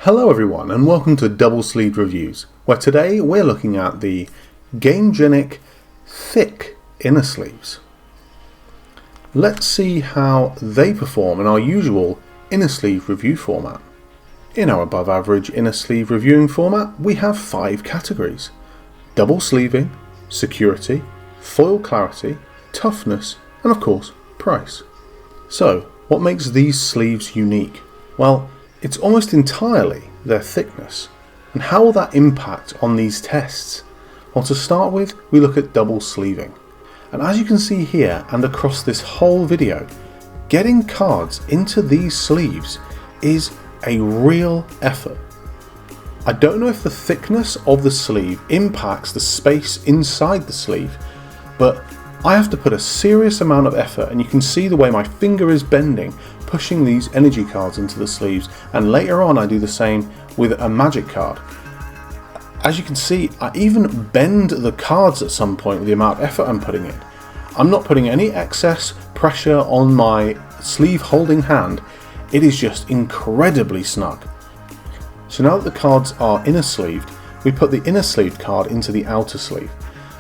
Hello everyone and welcome to Double Sleeved Reviews, where today we're looking at the Gamegenic THICK Inner Sleeves. Let's see how they perform in our usual inner sleeve review format. In our above average inner sleeve reviewing format, we have 5 categories: double sleeving, security, foil clarity, toughness, and of course, price. So, what makes these sleeves unique? Well, it's almost entirely their thickness. And how will that impact on these tests? Well, to start with, we look at double sleeving. And as you can see here and across this whole video, getting cards into these sleeves is a real effort. I don't know if the thickness of the sleeve impacts the space inside the sleeve, but I have to put a serious amount of effort, and you can see the way my finger is bending, pushing these energy cards into the sleeves, and later on I do the same with a magic card. As you can see, I even bend the cards at some point with the amount of effort I'm putting in. I'm not putting any excess pressure on my sleeve holding hand, it is just incredibly snug. So now that the cards are inner sleeved, we put the inner sleeved card into the outer sleeve.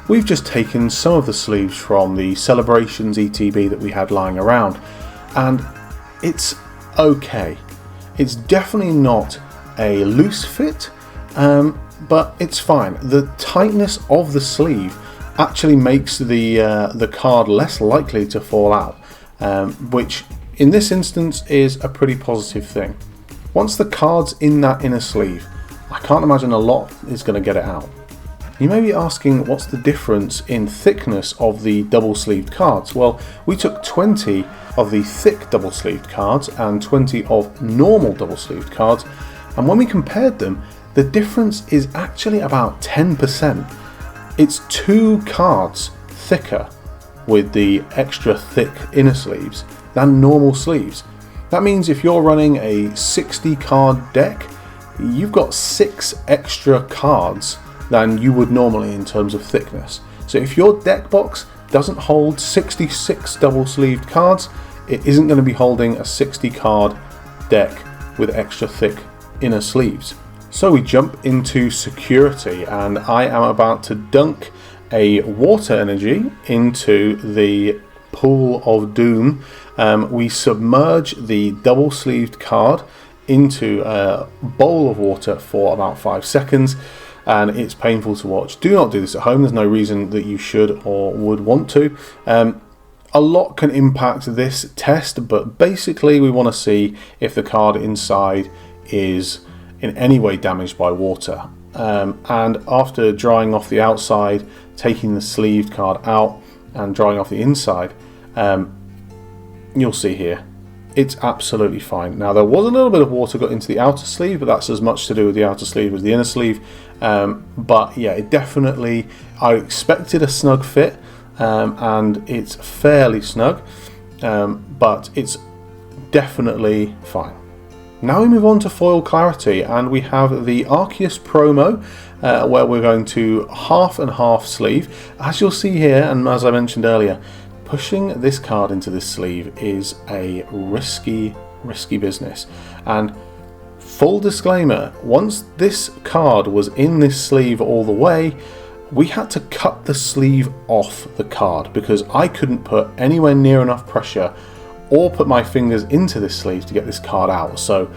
We've just taken some of the sleeves from the Celebrations ETB that we had lying around, and it's okay. It's definitely not a loose fit, but it's fine. The tightness of the sleeve actually makes the card less likely to fall out, which in this instance is a pretty positive thing. Once the card's in that inner sleeve, I can't imagine a lot is going to get it out. You may be asking, what's the difference in thickness of the double sleeved cards? Well, we took 20 of the thick double sleeved cards and 20 of normal double sleeved cards, and when we compared them, the difference is actually about 10%. It's 2 cards thicker with the extra thick inner sleeves than normal sleeves. That means if you're running a 60 card deck, you've got 6 extra cards than you would normally in terms of thickness. So if your deck box doesn't hold 66 double sleeved cards, it isn't going to be holding a 60 card deck with extra thick inner sleeves. So we jump into security, and I am about to dunk a water energy into the pool of doom. We submerge the double sleeved card into a bowl of water for about 5 seconds, and it's painful to watch. Do not do this at home. There's no reason that you should or would want to. A lot can impact this test, but basically we want to see if the card inside is in any way damaged by water. And after drying off the outside, taking the sleeved card out and drying off the inside, you'll see here it's absolutely fine. Now, there was a little bit of water got into the outer sleeve, but that's as much to do with the outer sleeve as the inner sleeve. But yeah, it definitely, I expected a snug fit, and it's fairly snug, but it's definitely fine. Now we move on to foil clarity, and we have the Arceus promo, where we're going to half and half sleeve. As you'll see here, and as I mentioned earlier, pushing this card into this sleeve is a risky business. And full disclaimer, once this card was in this sleeve all the way, we had to cut the sleeve off the card because I couldn't put anywhere near enough pressure or put my fingers into this sleeve to get this card out. So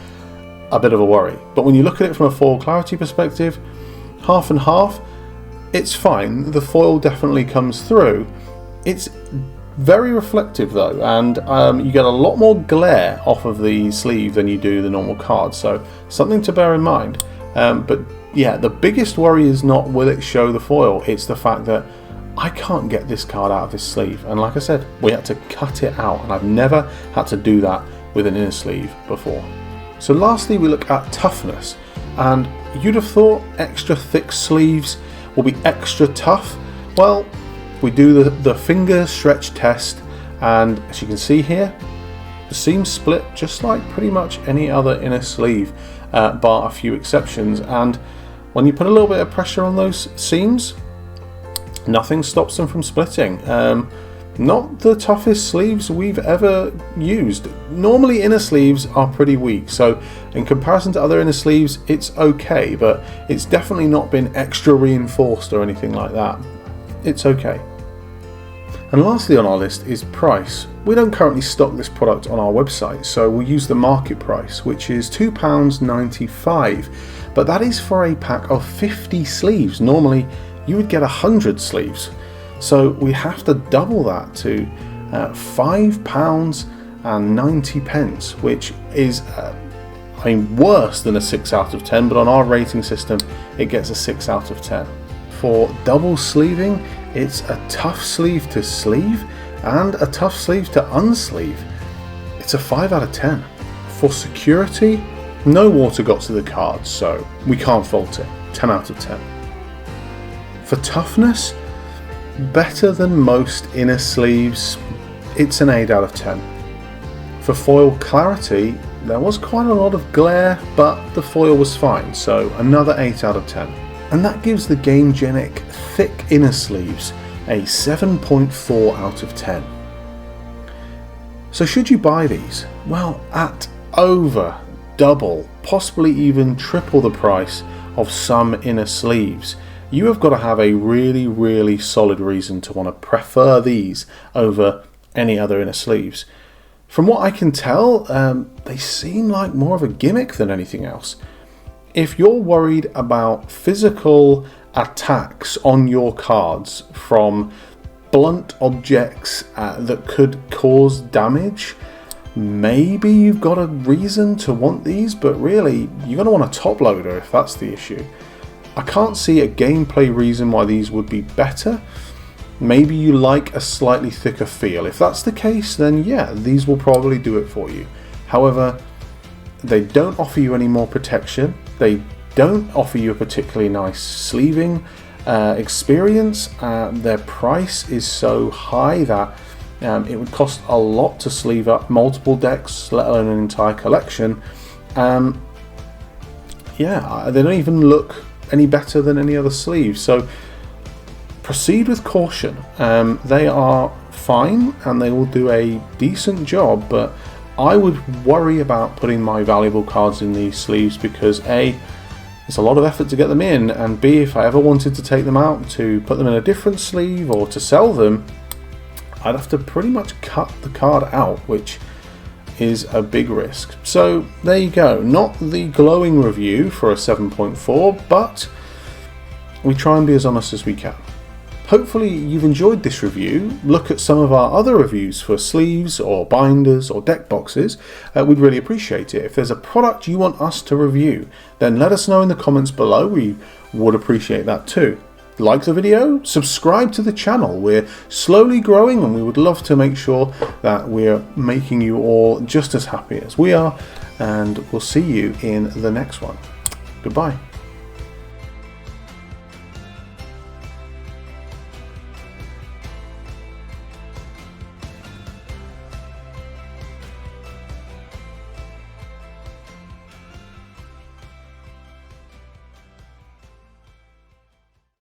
a bit of a worry. But when you look at it from a foil clarity perspective, half and half, it's fine. The foil definitely comes through. It's very reflective though, and you get a lot more glare off of the sleeve than you do the normal card, so something to bear in mind. But yeah, the biggest worry is not will it show the foil, it's the fact that I can't get this card out of this sleeve, and like I said, we had to cut it out, and I've never had to do that with an inner sleeve before. So lastly, we look at toughness, and you'd have thought extra thick sleeves will be extra tough. Well, we do the finger stretch test, and as you can see here, the seams split just like pretty much any other inner sleeve, bar a few exceptions. And when you put a little bit of pressure on those seams, nothing stops them from splitting. Not the toughest sleeves we've ever used. Normally inner sleeves are pretty weak, so in comparison to other inner sleeves it's okay, but it's definitely not been extra reinforced or anything like that. It's okay. And lastly on our list is price. We don't currently stock this product on our website, so we'll use the market price, which is £2.95, but that is for a pack of 50 sleeves. Normally you would get 100 sleeves. So we have to double that to £5.90, which is worse than a 6 out of 10, but on our rating system it gets a 6 out of 10. For double sleeving, it's a tough sleeve to sleeve and a tough sleeve to unsleeve. It's a 5 out of 10. For security, no water got to the cards, so we can't fault it. 10 out of 10. For toughness, better than most inner sleeves, it's an 8 out of 10. For foil clarity, there was quite a lot of glare, but the foil was fine, so another 8 out of 10. And that gives the Gamegenic Thick Inner Sleeves a 7.4 out of 10. So should you buy these? Well, at over double, possibly even triple the price of some inner sleeves, you have got to have a really solid reason to want to prefer these over any other inner sleeves. From what I can tell, they seem like more of a gimmick than anything else. If you're worried about physical attacks on your cards from blunt objects that could cause damage, maybe you've got a reason to want these, but really you're going to want a top loader if that's the issue. I can't see a gameplay reason why these would be better. Maybe you like a slightly thicker feel. If that's the case, then yeah, these will probably do it for you. However, they don't offer you any more protection. They don't offer you a particularly nice sleeving experience. Their price is so high that it would cost a lot to sleeve up multiple decks, let alone an entire collection. Yeah, they don't even look any better than any other sleeve, so proceed with caution. They are fine and they will do a decent job, but I would worry about putting my valuable cards in these sleeves because A, it's a lot of effort to get them in, and B, if I ever wanted to take them out to put them in a different sleeve or to sell them, I'd have to pretty much cut the card out, which is a big risk. So there you go, not the glowing review for a 7.4, but we try and be as honest as we can. Hopefully you've enjoyed this review. Look at some of our other reviews for sleeves or binders or deck boxes. We'd really appreciate it. If there's a product you want us to review, then let us know in the comments below. We would appreciate that too. Like the video, subscribe to the channel. We're slowly growing and we would love to make sure that we're making you all just as happy as we are, and we'll see you in the next one. Goodbye.